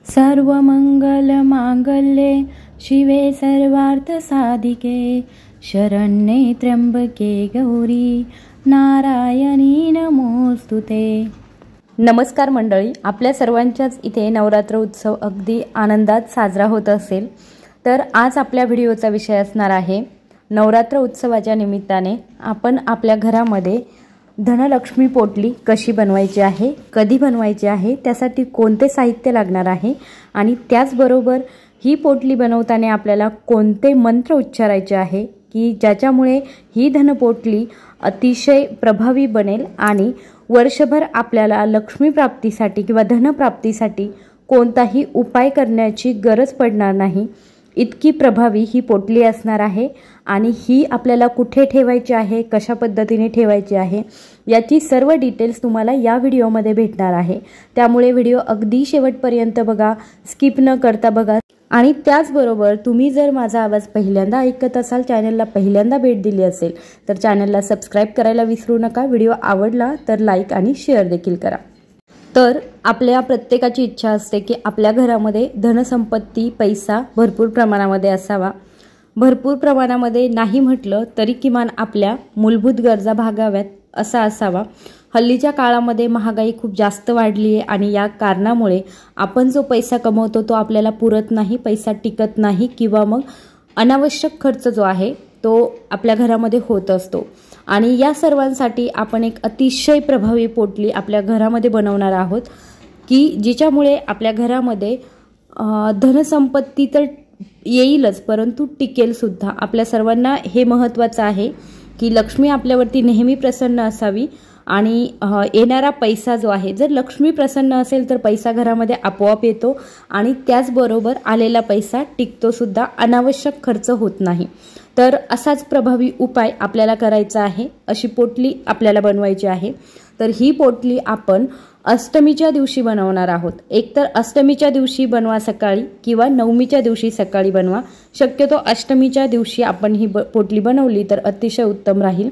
सर्वमंगलमांगल्ये शिवे सर्वार्थसाधिके शरण्ये त्र्यंबके गौरी नारायणी नमोस्तुते। नमस्कार मंडळी, आपल्या सर्वांच्याच इथे नवरात्र उत्सव अगदी आनंदात साजरा होत असेल तर आज आपल्या व्हिडिओचा विषय असणार आहे नवरात्र उत्सवाच्या निमित्ताने आपण आपल्या घरामध्ये धनलक्ष्मी पोटली कशी बनवायची आहे, कधी बनवायची आहे, त्यासाठी कोणते साहित्य लागणार आहे आणि त्याचबरोबर ही पोटली बनवताना आपल्याला कोणते मंत्र उच्चारायचे आहे की ज्याच्यामुळे ही धनपोटली अतिशय प्रभावी बनेल आणि वर्षभर आपल्याला लक्ष्मी प्राप्तीसाठी किंवा धनप्राप्तीसाठी कोणताही उपाय करण्याची गरज पडणार नाही। इतकी प्रभावी ही पोटली असणार आहे आणि ही आपल्याला कुठे ठेवायची आहे, कशा पद्धतीने ठेवायची आहे याची सर्व डिटेल्स तुम्हाला या व्हिडिओमध्ये भेटणार आहे। त्यामुळे व्हिडिओ अगदी शेवटपर्यंत बघा, स्किप न करता बघा। आणि त्याचबरोबर तुम्ही जर माझा आवाज पहिल्यांदा ऐकत असाल, चॅनलला पहिल्यांदा भेट दिली असेल तर चॅनलला सबस्क्राइब करायला विसरू नका। व्हिडिओ आवडला तर लाईक आणि शेअर देखील करा। तर आपल्या प्रत्येकाची इच्छा असते की आपल्या घरामध्ये धनसंपत्ती, पैसा भरपूर प्रमाणामध्ये असावा। भरपूर प्रमाणामध्ये नाही म्हटलं तरी किमान आपल्या मूलभूत गरजा भागाव्यात असा असावा। हल्लीच्या काळामध्ये महागाई खूप जास्त वाढली आहे आणि या कारणामुळे आपण जो पैसा कमवतो तो आपल्याला पुरत नाही, पैसा टिकत नाही किंवा मग अनावश्यक खर्च जो आहे तो आपल्या घरामध्ये होत असतो। आणि या सर्वांसाठी आपण एक अतिशय प्रभावी पोटली आपल्या घरामध्ये बनवणार आहोत की जिच्यामुळे आपल्या घरामध्ये धनसंपत्ती तर येईलच परंतु टिकेल सुद्धा। आपल्या सर्वांना हे महत्त्वाचं आहे की लक्ष्मी आपल्यावरती नेहमी प्रसन्न असावी आणि येणारा पैसा जो आहे, जर लक्ष्मी प्रसन्न असेल तर पैसा घरामध्ये आपोआप येतो आणि त्याचबरोबर आलेला पैसा टिकतो सुद्धा, अनावश्यक खर्च होत नाही। तर असाच प्रभावी उपाय आपल्याला करायचा आहे, अशी पोटली आपल्याला बनवायची आहे। तर ही पोटली आपण अष्टमीच्या दिवशी बनवणार आहोत। एकतर अष्टमीच्या दिवशी बनवा सकाळी किंवा नवमीच्या दिवशी सकाळी बनवा। शक्यतो अष्टमीच्या दिवशी आपण ही पोटली बनवली तर अतिशय उत्तम राहील।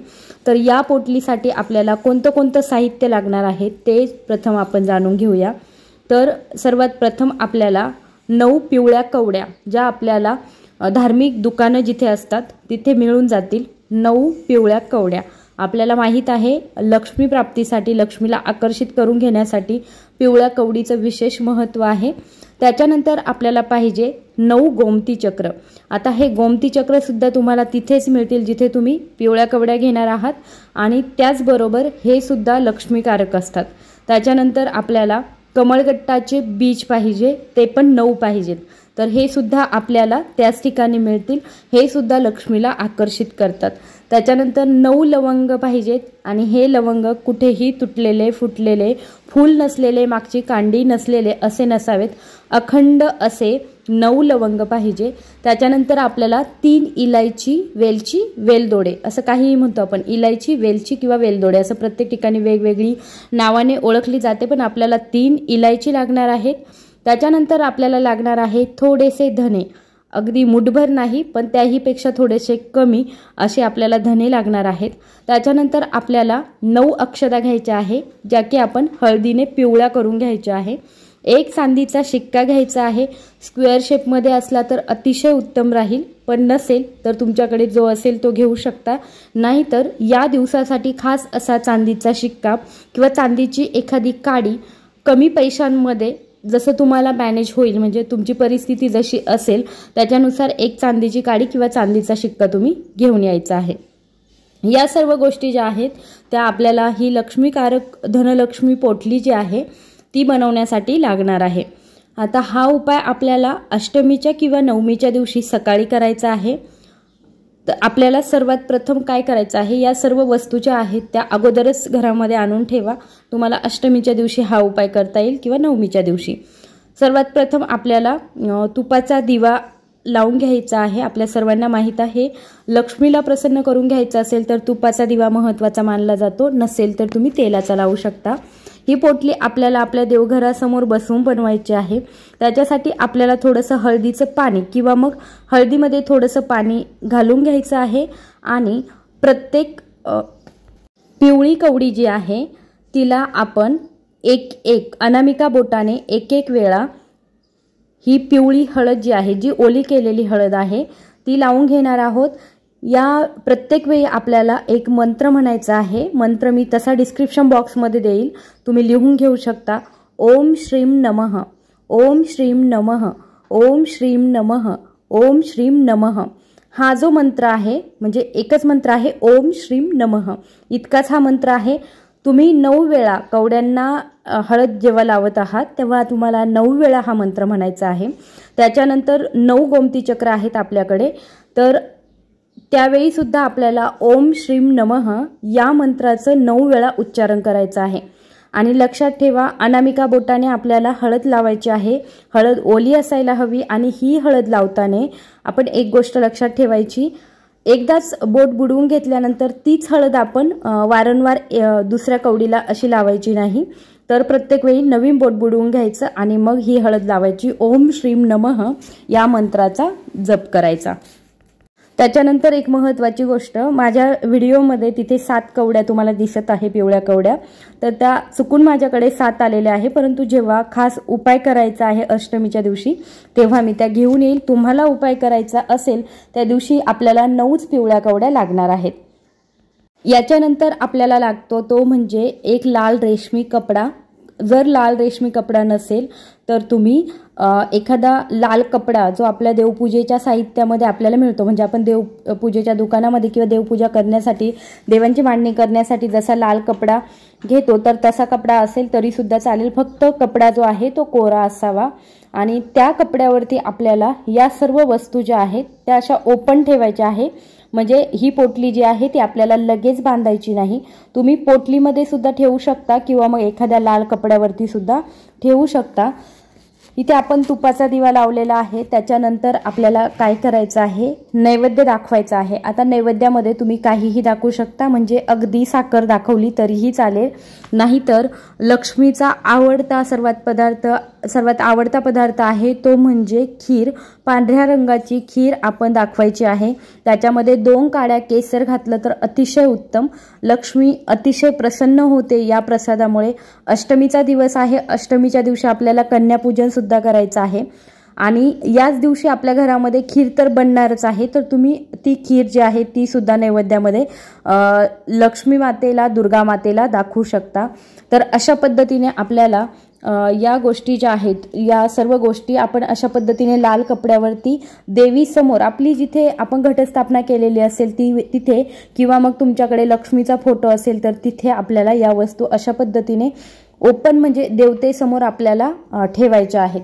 तर या पोटलीसाठी आपल्याला कोणतं साहित्य लागणार आहे ते प्रथम आपण जाणून घेऊया। तर सर्वात प्रथम आपल्याला 9 पिवळ्या कवड्या, ज्या आपल्याला धार्मिक दुकानं जिथे असतात तिथे मिळून जातील, 9 पिवळ्या कवड्या। आपल्याला माहित आहे लक्ष्मी प्राप्तीसाठी, लक्ष्मीला आकर्षित करून घेण्यासाठी पिवळ्या कवडीचं विशेष महत्त्व आहे। त्याच्यानंतर आपल्याला पाहिजे 9 गोमती चक्र। आता हे गोमती चक्र सुद्धा तुम्हाला तिथेच मिळतील जिथे तुम्ही पिवळ्या कवड्या घेणार आहात आणि त्याचबरोबर हे सुद्धा लक्ष्मीकारक असतात। त्याच्यानंतर आपल्याला कमळगट्टाचे बीज पाहिजे, ते पण 9 पाहिजेत। तर हे सुद्धा आपल्याला त्याच ठिकाणी मिळतील, हे सुद्धा लक्ष्मीला आकर्षित करतात। त्याच्यानंतर 9 लवंग पाहिजेत आणि हे लवंग कुठेही तुटलेले, फुटलेले, फूल नसलेले, मागची कांडी नसलेले असे नसावेत, अखंड असे 9 लवंग पाहिजे। त्याच्यानंतर आपल्याला 3 इलायची, वेलची, वेलदोडे असं काहीही म्हणतो आपण, इलायची, वेलची किंवा वेलदोडे असं प्रत्येक ठिकाणी वेगवेगळी नावाने ओळखली जाते, पण आपल्याला 3 इलायची लागणार आहेत। त्याच्यानंतर आपल्याला लागणार आहे थोडेसे धने, अगदी मुठभर नाही पण त्याहीपेक्षा थोडेसे कमी असे आपल्याला धने लागणार आहेत। त्याच्यानंतर आपल्याला 9 अक्षता घ्यायच्या आहे, ज्या की आपण हळदीने पिवळ्या करून घ्यायच्या आहे। 1 चांदीचा शिक्का घ्यायचा आहे, स्क्वेअर शेपमध्ये असला तर अतिशय उत्तम राहील, पण नसेल तर तुमच्याकडे जो असेल तो घेऊ शकता। नाहीतर या दिवसासाठी खास असा चांदीचा शिक्का किंवा चांदीची एखादी काडी कमी पैशांमध्ये जसं तुम्हाला मॅनेज होईल, म्हणजे तुमची परिस्थिती जशी असेल त्याच्यानुसार 1 चांदीची काडी किंवा चांदीचा शिक्का तुम्ही घेऊन यायचा आहे। या सर्व गोष्टी ज्या आहेत त्या आपल्याला ही लक्ष्मीकारक धनलक्ष्मी पोटली जी आहे ती बनवण्यासाठी लागणार आहे। आता हा उपाय आपल्याला अष्टमीच्या किंवा नवमीच्या दिवशी सकाळी करायचा आहे। तर आपल्याला सर्वात प्रथम काय करायचं आहे, या सर्व वस्तू ज्या आहेत त्या अगोदरच घरामध्ये आणून ठेवा, तुम्हाला अष्टमीच्या दिवशी हा उपाय करता येईल किंवा नवमीच्या दिवशी। सर्वात प्रथम आपल्याला तुपाचा दिवा लावून घ्यायचा आहे। आपल्या सर्वांना माहीत आहे लक्ष्मीला प्रसन्न करून घ्यायचा असेल तर तुपाचा दिवा महत्त्वाचा मानला जातो, नसेल तर तुम्ही तेलाचा लावू शकता। ही पोटली आपल्याला आपल्या देवघरासमोर बसवून बनवायची आहे। त्याच्यासाठी आपल्याला थोडंसं हळदीचं पाणी किंवा मग हळदीमध्ये थोडंसं पाणी घालून घ्यायचं आहे आणि प्रत्येक पिवळी कवडी जी आहे तिला आपण एक अनामिका बोटाने एक वेळा ही पिवळी हळद जी आहे, जी ओली केलेली हळद आहे, ती लावून घेणार आहोत। या प्रत्येक वेळी आपल्याला एक मंत्र म्हणायचा आहे। मंत्र मी तसा डिस्क्रिप्शन बॉक्समध्ये देईल, तुम्ही लिहून घेऊ शकता। ओम श्रीम नमः, ओम श्रीम नमः, ओम श्रीम नमः, ओम श्रीम नमः। हा जो मंत्र आहे म्हणजे एकच मंत्र आहे, ओम श्रीम नमः, इतकाच हा मंत्र आहे। तुम्ही 9 वेळा कवड्यांना हळद जेव्हा लावत आहात तेव्हा तुम्हाला 9 वेळा हा मंत्र म्हणायचा आहे। त्याच्यानंतर 9 गोमती चक्र आहेत आपल्याकडे, तर त्यावेळी सुद्धा आपल्याला ओम श्रीम नमः या मंत्राचं 9 वेळा उच्चारण करायचं आहे। आणि लक्षात ठेवा, अनामिका बोटाने आपल्याला हळद लावायची आहे। हळद ओली असायला हवी आणि ही हळद लावताना आपण एक गोष्ट लक्षात ठेवायची, एकदाच बोट बुडवून घेतल्यानंतर तीच हळद आपण वारंवार दुसऱ्या कवडीला अशी लावायची नाही, तर प्रत्येक वेळी नवीन बोट बुडवून घ्यायचं आणि मग ही हळद लावायची। ओम श्रीम नमः या मंत्राचा जप करायचा। त्याच्यानंतर एक महत्त्वाची गोष्ट, माझ्या व्हिडिओमध्ये तिथे 7 कवड्या तुम्हाला दिसत आहे, पिवळ्या कवड्या, तर त्या चुकून माझ्याकडे 7 आलेल्या आहे, परंतु जेव्हा खास उपाय करायचा आहे अष्टमीच्या दिवशी तेव्हा मी त्या घेऊन येईल। तुम्हाला उपाय करायचा असेल त्या दिवशी आपल्याला 9च पिवळ्या कवड्या लागणार आहेत। याच्यानंतर आपल्याला लागतो तो म्हणजे एक लाल रेशमी कपडा। जर लाल रेशमी कपडा नसेल तर तुम्ही एखादा लाल कपडा जो आपल्या देवपूजेच्या साहित्यामध्ये आपल्याला मिळतो, म्हणजे आपण देवपूजेच्या दुकानामध्ये किंवा देवपूजा करण्यासाठी, देवांची मांडणी करण्यासाठी जसा लाल कपडा घेतो तर तसा कपडा असेल तरी सुद्धा चालेल, फक्त कपडा जो आहे तो कोरा असावा। आणि त्या कपड्यावरती आपल्याला या सर्व वस्तू ज्या आहेत त्या अशा ओपन ठेवायच्या आहे, म्हणजे ही पोटली जी आहे ती आपल्याला लगेच बांधायची नाही। तुम्ही पोटलीमध्ये सुद्धा ठेवू शकता किंवा मग एखाद्या लाल कपड्यावरती सुद्धा ठेवू शकता। इथे आपण तुपाचा दिवा लावलेला आहे। त्याच्यानंतर आपल्याला काय करायचं आहे, नैवेद्य दाखवायचा आहे। आता नैवेद्यामध्ये तुम्ही काहीही दाखवू शकता, म्हणजे अगदी साखर दाखवली तरीही चालेल, नाहीतर लक्ष्मीचा सर्वात आवडता पदार्थ आहे तो म्हणजे खीर। पांढऱ्या रंगाची खीर आपण दाखवायची आहे। त्याच्यामध्ये 2 काड्या केसर घातलं तर अतिशय उत्तम, लक्ष्मी अतिशय प्रसन्न होते या प्रसादामुळे। अष्टमीचा दिवस आहे, अष्टमीच्या दिवशी आपल्याला कन्यापूजन सुद्धा करायचं आहे आणि याच दिवशी आपल्या घरामध्ये खीर तर बनणारच आहे, तर तुम्ही ती खीर जी आहे ती सुद्धा नैवेद्यामध्ये लक्ष्मी मातेला, दुर्गा मातेला दाखवू शकता। तर अशा पद्धतीने आपल्याला या गोष्टी ज्या आहेत, या सर्व गोष्टी आपण अशा पद्धतीने लाल कपड्यावरती देवी समोर, आपली जिथे आपण घटस्थापना केलेली असेल तिथे, किंवा मग तुमच्याकडे लक्ष्मीचा फोटो असेल तर तिथे आपल्याला या वस्तू अशा पद्धतीने ओपन म्हणजे देवतेसमोर आपल्याला ठेवायच्या आहेत।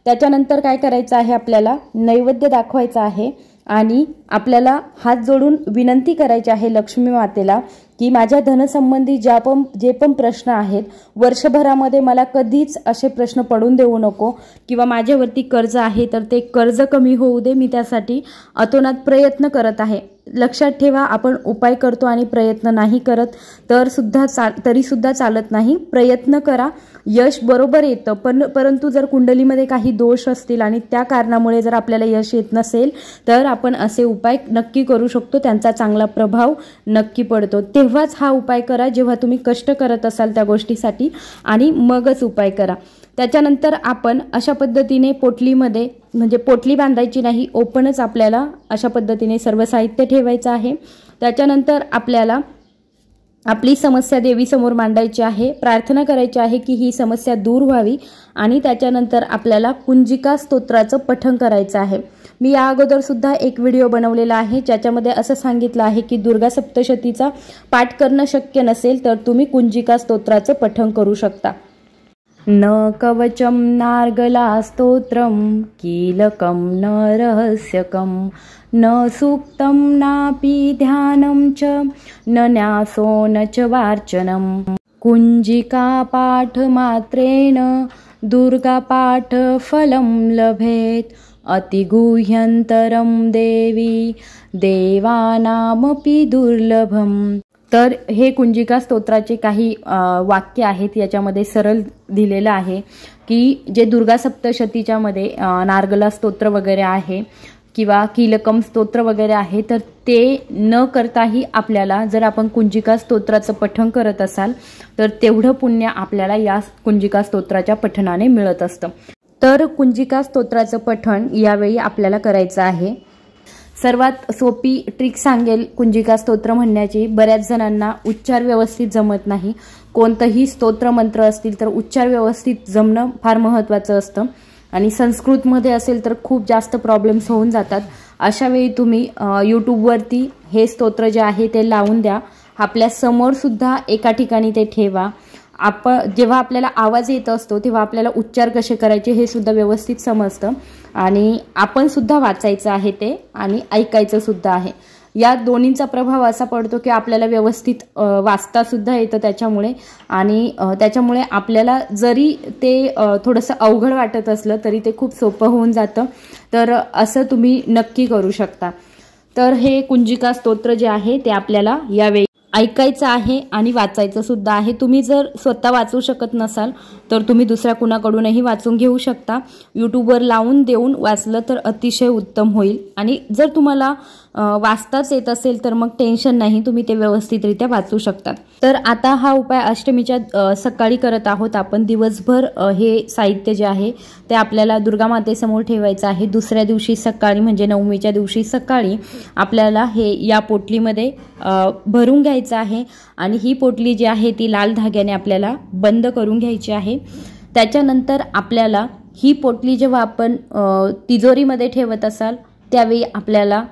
त्याच्यानंतर काय करायचं आहे, आपल्याला नैवेद्य दाखवायचा आहे आणि आपल्याला हात जोडून विनंती करायची आहे लक्ष्मी मातेला की माझ्या धनसंबंधी जे पण प्रश्न आहेत वर्षभरामध्ये मला कधीच असे प्रश्न पडून देऊ नको, किंवा माझ्यावरती कर्ज आहे तर ते कर्ज कमी होऊ दे, मी त्यासाठी अतोनात प्रयत्न करत आहे। लक्षात ठेवा, आपण उपाय करतो आणि प्रयत्न नाही करत तरी सुद्धा चालत नाही। प्रयत्न करा, यश बरोबर येतं, परंतु जर कुंडलीमध्ये काही दोष असतील आणि त्या कारणामुळे जर आपल्याला यश येत नसेल तर आपण असे उपाय नक्की करू शकतो, त्यांचा चांगला प्रभाव नक्की पडतो। तेव्हाच हा उपाय करा जेव्हा तुम्ही कष्ट करत असाल त्या गोष्टीसाठी, आणि मगच उपाय करा। त्याच्यानंतर आपण अशा पद्धतीने पोटलीमध्ये, म्हणजे पोटली बांधायची नाही, ओपनच आपल्याला अशा पद्धतीने सर्व साहित्य ठेवायचं आहे। त्याच्यानंतर आपल्याला आपली समस्या देवीसमोर मांडायची आहे, प्रार्थना करायची आहे की ही समस्या दूर व्हावी, आणि त्याच्यानंतर आपल्याला कुंजिका स्तोत्राचं पठण करायचं आहे। मी या अगोदर सुद्धा एक व्हिडिओ बनवलेला आहे ज्याच्यामध्ये असं सांगितलं आहे की दुर्गा सप्तशतीचा पाठ करणं शक्य नसेल तर तुम्ही कुंजिका स्तोत्राचं पठण करू शकता। न कवचम नार्गला स्तोत्रम कीलकम न रहस्यकम न सूक्तम नापि ध्यानं च न न्यासो न च वार्चनम कुंजिका पाठ मात्रेण दुर्गा पाठ फलं लभेत अतिगुह्यंतरम देवी देवानामपि दुर्लभम। तर हे कुंजिका स्तोत्राचे काही वाक्य आहेत, याच्यामध्ये सरळ दिलेलं आहे की जे दुर्गा सप्तशतीच्या मध्ये नार्गला स्तोत्र वगैरे आहे किंवा कीलकम स्तोत्र वगैरे आहे, तर ते न करताही आपल्याला जर आपण कुंजिका स्तोत्राचं पठण करत असाल तर तेवढं पुण्य आपल्याला या कुंजिका स्तोत्राच्या पठणाने मिळत असतं। तर कुंजिका स्तोत्राचं पठण यावेळी आपल्याला करायचं आहे। सर्वात सोपी ट्रिक सांगेल कुंजिका स्तोत्र म्हणण्याची। बऱ्याच जणांना उच्चार व्यवस्थित जमत नाही। कोणतंही स्तोत्र मंत्र असतील तर उच्चार व्यवस्थित जमणं फार महत्त्वाचं असतं आणि संस्कृतमध्ये असेल तर खूप जास्त प्रॉब्लेम्स होऊन जातात। अशा वेळी तुम्ही यूट्यूबवरती हे स्तोत्र जे आहे ते लावून द्या। आपल्या समोर सुद्धा एका ठिकाणी ते ठेवा। जेव्हा आपल्याला आवाज येत असतो तेव्हा आपल्याला उच्चार कसे करायचे हे सुद्धा व्यवस्थित समजतं आणि आपण सुद्धा वाचायचं आहे ते आणि ऐकायचं सुद्धा आहे। या दोन्हींचा प्रभाव असा पडतो की आपल्याला व्यवस्थित वाचता सुद्धा येतं त्याच्यामुळे आणि त्याच्यामुळे आपल्याला जरी ते थोडंसं अवघड वाटत असलं तरी ते खूप सोपं होऊन जातं। तर असं तुम्ही नक्की करू शकता। तर हे कुंजिका स्तोत्र जे आहे ते आपल्याला यावेळी ऐकायचं आहे आणि वाचायचं सुद्धा आहे। तुम्ही जर स्वतः वाचू शकत नसाल तर तुम्ही दुसऱ्या कुणाकडूनही वाचून घेऊ शकता। यूट्यूबवर लावून देऊन वाचलं तर अतिशय उत्तम होईल आणि जर तुम्हाला वाचताच येत असेल तर मग टेन्शन नाही, तुम्ही ते व्यवस्थितरित्या वाचू शकतात। तर आता हा उपाय अष्टमीच्या सकाळी करत आहोत आपण। दिवसभर हे साहित्य जे आहे ते आपल्याला दुर्गा मातेसमोर ठेवायचं आहे। दुसऱ्या दिवशी सकाळी म्हणजे नवमीच्या दिवशी सकाळी आपल्याला हे या पोटलीमध्ये भरून घ्यायचं आहे आणि ही पोटली जी आहे ती लाल धाग्याने आपल्याला बंद करून घ्यायची आहे। त्याच्यानंतर आपल्याला ही पोटली जेव्हा आपण तिजोरीमध्ये ठेवत असाल त्यावेळी आपल्याला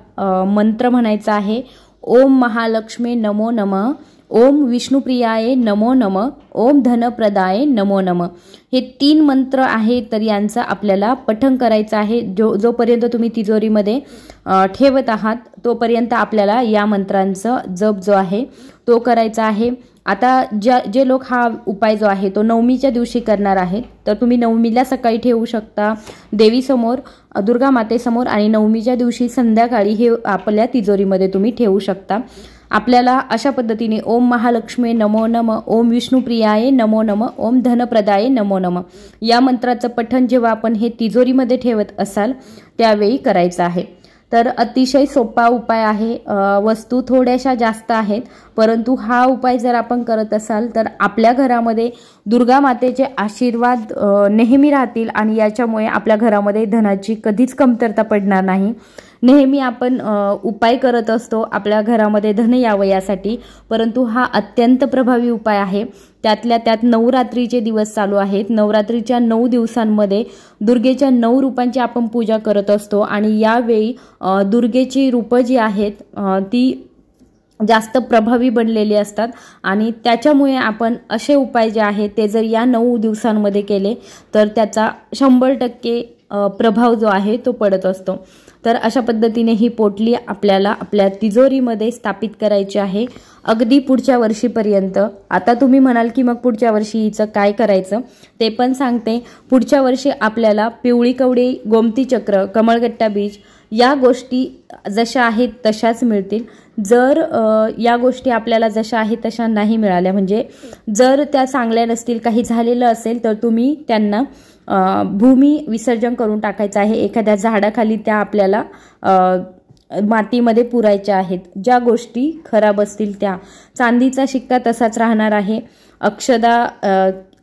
मंत्र म्हणायचा आहे। ओम महालक्ष्मी नमो नमः, ओम विष्णुप्रियाय नमो नमः, ओम धनप्रदाय नमो नमः। हे 3 मंत्र आहेत तर यांचं आपल्याला पठण करायचं आहे। जोपर्यंत तुम्ही तिजोरीमध्ये ठेवत आहात तोपर्यंत आपल्याला या मंत्रांचा जप जो आहे तो करायचा आहे। आता जे लोक हा उपाय जो आहे तो नवमीच्या दिवशी करणार आहेत तर तुम्ही नवमीला सकाळी ठेवू शकता देवीसमोर, दुर्गा मातेसमोर आणि नवमीच्या दिवशी संध्याकाळी हे आपल्या तिजोरीमध्ये तुम्ही ठेवू शकता। आपल्याला अशा पद्धतीने ओम महालक्ष्मी नमो नमः, ओम विष्णुप्रियाय नमो नमः, ओम धनप्रदाय नमो नमः या मंत्राचं पठण जेव्हा आपण हे तिजोरीमध्ये ठेवत असाल त्यावेळी करायचं आहे। तर अतिशय सोपा उपाय आहे। वस्तू थोड्याशा जास्त आहेत परंतु हा उपाय जर आपण करत असाल तर आपल्या घरामध्ये दुर्गा मातेचे आशीर्वाद नेहमी राहतील आणि याच्यामुळे आपल्या घरामध्ये धनाची कधीच कमतरता पडणार नाही। नेहमी आपण उपाय करत असतो आपल्या घरामध्ये धन यावं यासाठी, परंतु हा अत्यंत प्रभावी उपाय आहे। त्यातल्या त्यात नवरात्रीचे दिवस चालू आहेत। नवरात्रीच्या 9 दिवसांमध्ये दुर्गेच्या 9 रूपांची आपण पूजा करत असतो आणि यावेळी दुर्गेची रूपं जी आहेत ती जास्त प्रभावी बनलेली असतात आणि त्याच्यामुळे आपण असे उपाय जे आहेत ते जर या 9 दिवसांमध्ये केले तर त्याचा 100% प्रभाव जो आहे तो पडत असतो। तर अशा पद्धतीने ही पोटली आपल्याला आपल्या तिजोरीमध्ये स्थापित करायची आहे अगदी पुढच्या वर्षीपर्यंत। आता तुम्ही म्हणाल की मग पुढच्या वर्षी हिचं काय करायचं ते पण सांगते। पुढच्या वर्षी आपल्याला पिवळी कवडी, गोमती चक्र, कमळगट्टा बीज या गोष्टी जशा आहेत तशाच मिळतील। जर या गोष्टी आपल्याला जशा आहेत तशा नाही मिळाल्या म्हणजे जर त्या चांगल्या नसतील, काही झालेलं असेल तर तुम्ही त्यांना भूमी विसर्जन करून टाकायचं आहे। एखाद्या झाडाखाली त्या आपल्याला मातीमध्ये पुरायच्या आहेत। ज्या गोष्टी खराब असतील त्या, चांदीचा शिक्का तसाच राहणार आहे। अक्षदा,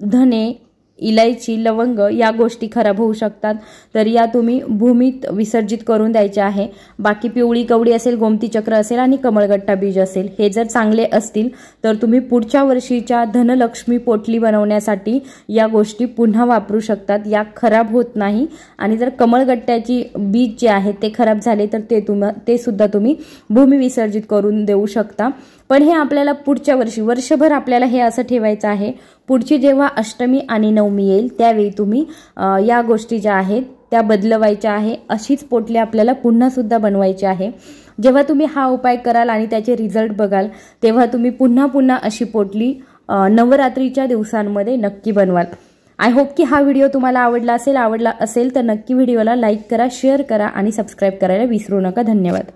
धने, इलायची, लवंग या गोष्टी खराब होऊ शकतात तर या तुम्ही भूमीत विसर्जित करून द्यायचे आहे। बाकी पिवळी कवडी असेल, गोमती चक्र असेल आणि कमळगट्टा बीज असेल हे जर चांगले असतील तर तुम्ही पुढच्या वर्षीच्या धनलक्ष्मी पोटली बनवण्यासाठी या गोष्टी पुन्हा वापरू शकतात। या खराब होत नाही आणि जर कमळगट्ट्याची बीज जे आहेत ते खराब झाले तर ते सुद्धा तुम्ही भूमी विसर्जित करून देऊ शकता। पण हे आपल्याला पुढच्या वर्षी वर्षभर आपल्याला हे असं ठेवायचं आहे। पुढची जेव्हा अष्टमी आणि नवमी येईल त्यावेळी तुम्ही या गोष्टी ज्या आहेत त्या बदलवायच्या आहे। अशीच पोटली आपल्याला पुन्हा सुद्धा बनवायची आहे। जेव्हा तुम्ही हा उपाय कराल आणि त्याचे रिझल्ट बघाल तेव्हा तुम्ही पुन्हा अशी पोटली नवरात्रीच्या दिवसांमध्ये नक्की बनवाल। आय होप की हा व्हिडिओ तुम्हाला आवडला असेल तर नक्की व्हिडिओला लाईक करा, शेअर करा आणि सबस्क्राईब करायला विसरू नका। धन्यवाद।